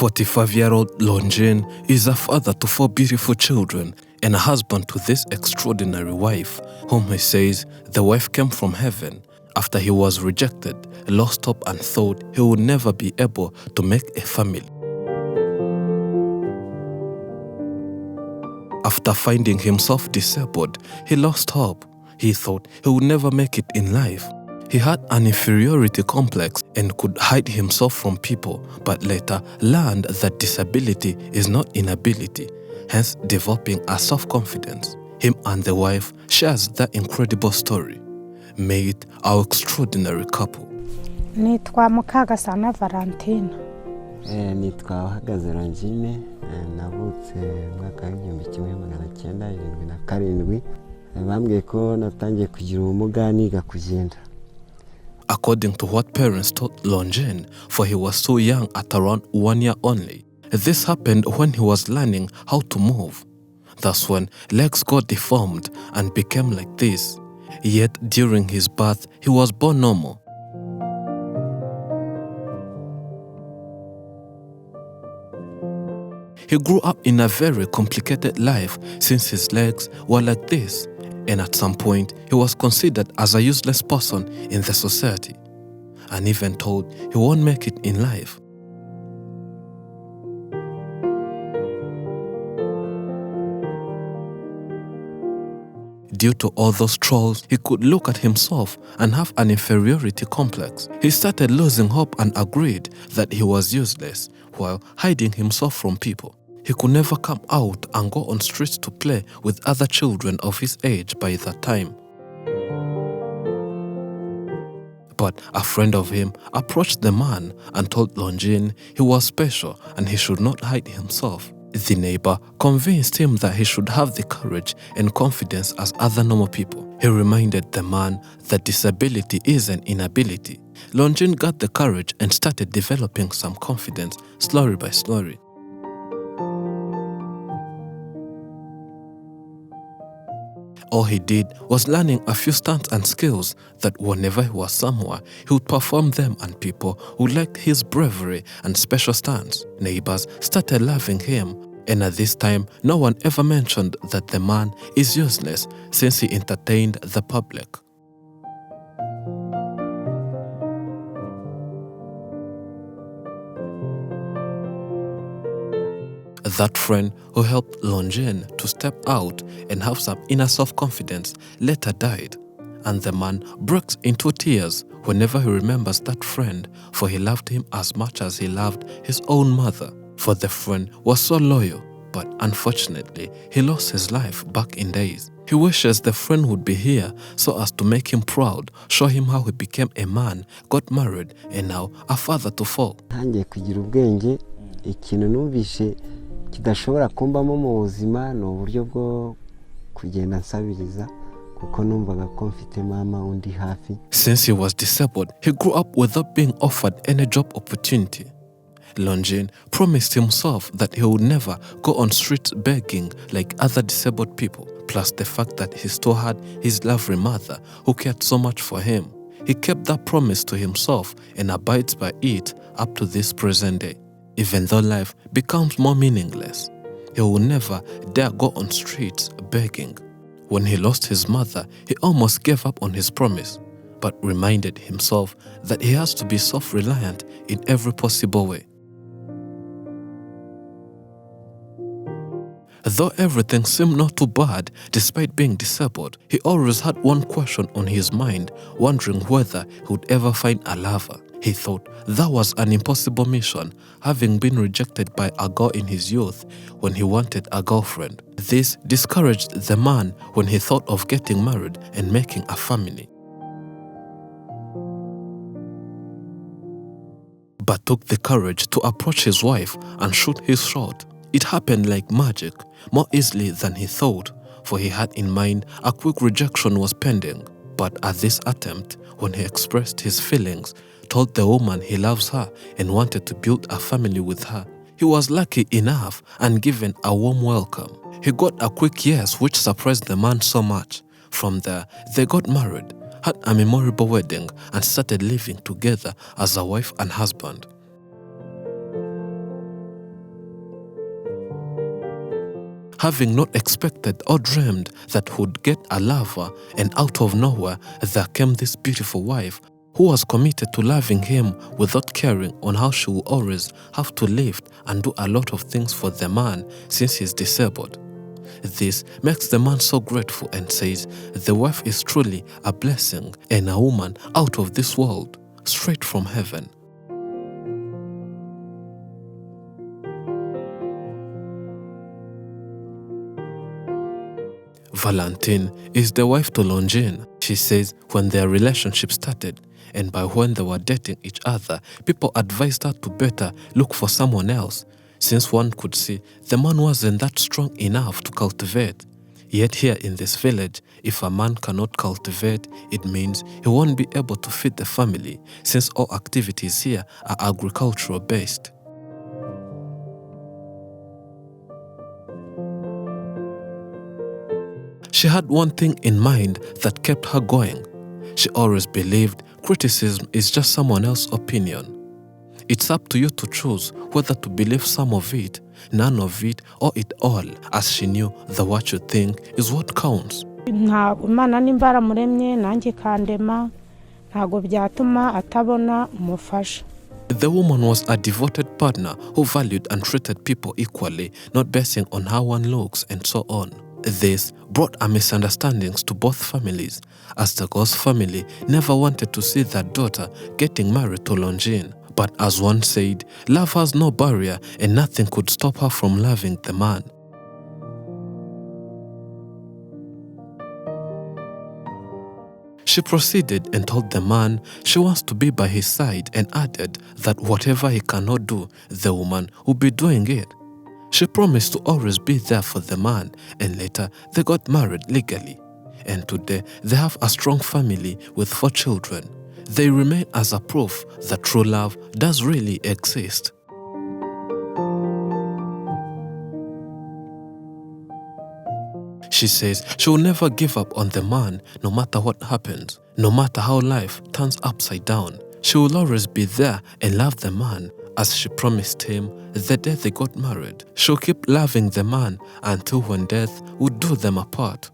45-year-old Longin is a father to 4 beautiful children and a husband to this extraordinary wife, whom he says the wife came from heaven after he was rejected, lost hope and thought he would never be able to make a family. After finding himself disabled, he lost hope. He thought he would never make it in life. He had an inferiority complex and could hide himself from people, but later learned that disability is not inability, hence developing a self-confidence. Him and the wife shares that incredible story. Meet our extraordinary couple. Nitwa Mukagasana Valentin. Nitwa Valentin, navutse mwaka w'igihumbi kimwe magana cyenda 77. Bambwiye ko natangiye kugira ubumuga niga kugenda. According to what parents told Longin, for he was so young at around 1 year only. This happened when he was learning how to move. That's when legs got deformed and became like this. Yet during his birth, he was born normal. He grew up in a very complicated life since his legs were like this, and at some point he was considered as a useless person in the society, and even told he won't make it in life. Due to all those trolls, he could look at himself and have an inferiority complex. He started losing hope and agreed that he was useless while hiding himself from people. He could never come out and go on streets to play with other children of his age by that time. But a friend of him approached the man and told Longin he was special and he should not hide himself. The neighbor convinced him that he should have the courage and confidence as other normal people. He reminded the man that disability is an inability. Longin got the courage and started developing some confidence slowly by slowly. All he did was learning a few stunts and skills that whenever he was somewhere, he would perform them and people who liked his bravery and special stunts. Neighbors started loving him, and at this time, no one ever mentioned that the man is useless since he entertained the public. That friend who helped Longin to step out and have some inner self-confidence later died, and the man breaks into tears whenever he remembers that friend, for he loved him as much as he loved his own mother. For the friend was so loyal, but unfortunately, he lost his life back in days. He wishes the friend would be here so as to make him proud, show him how he became a man, got married, and now a father to 4. Kidashobora kumbamo mu buzima no buryo bwo kugenda nsabiriza kuko numvaga ko mfite mama undi hafi. Since he was disabled, he grew up without being offered any job opportunity. Longin promised himself that he would never go on streets begging like other disabled people, plus the fact that he still had his lovely mother who cared so much for him. He kept that promise to himself and abides by it up to this present day. Even though life becomes more meaningless, he will never dare go on streets begging. When he lost his mother, he almost gave up on his promise, but reminded himself that he has to be self-reliant in every possible way. Though everything seemed not too bad despite being disabled, he always had one question on his mind, wondering whether he would ever find a lover. He thought that was an impossible mission, having been rejected by a girl in his youth when he wanted a girlfriend. This discouraged the man when he thought of getting married and making a family, but took the courage to approach his wife and shoot his shot. It happened like magic, more easily than he thought, for he had in mind a quick rejection was pending. But at this attempt, when he expressed his feelings, told the woman he loves her and wanted to build a family with her, he was lucky enough and given a warm welcome. He got a quick yes, which surprised the man so much. From there, they got married, had a memorable wedding, and started living together as a wife and husband. having not expected or dreamed that would get a lover, and out of nowhere there came this beautiful wife who was committed to loving him without caring on how she will always have to lift and do a lot of things for the man since he's disabled. This makes the man so grateful and says the wife is truly a blessing and a woman out of this world, straight from heaven. Valentin is the wife to Longin. She says when their relationship started and by when they were dating each other, people advised her to better look for someone else, since one could see the man wasn't that strong enough to cultivate. Yet here in this village, if a man cannot cultivate, it means he won't be able to feed the family, since all activities here are agricultural based. She had one thing in mind that kept her going. She always believed criticism is just someone else's opinion. It's up to you to choose whether to believe some of it, none of it, or it all, as she knew that what you think is what counts. Imana nimba yaramuremye nanjye kandema ntago byatuma atabona umufasha. The woman was a devoted partner who valued and treated people equally, not basing on how one looks and so on. This brought a misunderstandings to both families, as the girl's family never wanted to see their daughter getting married to Longin. But as one said, love has no barrier and nothing could stop her from loving the man. She proceeded and told the man she wants to be by his side and added that whatever he cannot do, the woman will be doing it. She promised to always be there for the man, and later they got married legally. And today they have a strong family with 4 children. They remain as a proof that true love does really exist. She says she will never give up on the man no matter what happens, no matter how life turns upside down. She will always be there and love the man as she promised him the day they got married. She'll keep loving the man until when death would do them apart.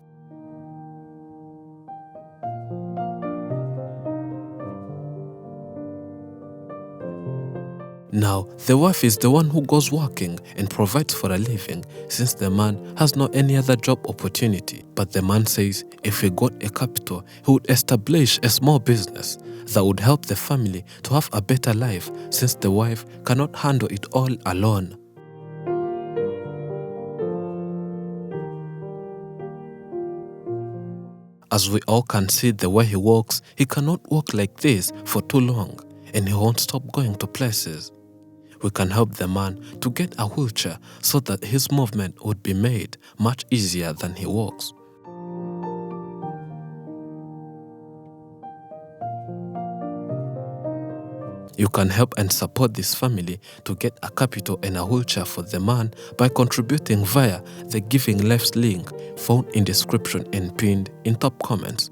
Now, the wife is the one who goes working and provides for a living, since the man has no any other job opportunity. But the man says if he got a capital, he would establish a small business that would help the family to have a better life, since the wife cannot handle it all alone. As we all can see the way he walks, he cannot walk like this for too long, and he won't stop going to places. We can help the man to get a wheelchair so that his movement would be made much easier than he walks. You can help and support this family to get a capital and a wheelchair for the man by contributing via the Giving Lives link found in description and pinned in top comments.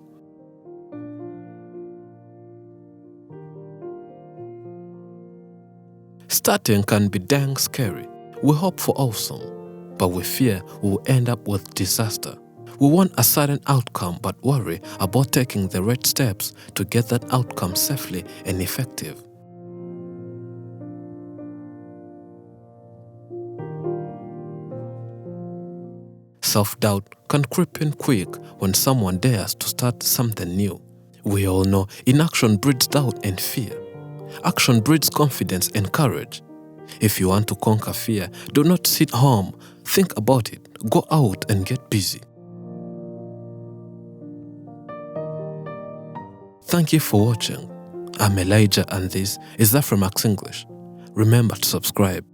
Starting can be dang scary. We hope for awesome, but we fear we will end up with disaster. We want a certain outcome but worry about taking the right steps to get that outcome safely and effective. Self-doubt can creep in quick when someone dares to start something new. We all know inaction breeds doubt and fear. Action breeds confidence and courage. If you want to conquer fear, do not sit home. Think about it. Go out and get busy. Thank you for watching. I'm Elijah and this is Afrimax English. Remember to subscribe.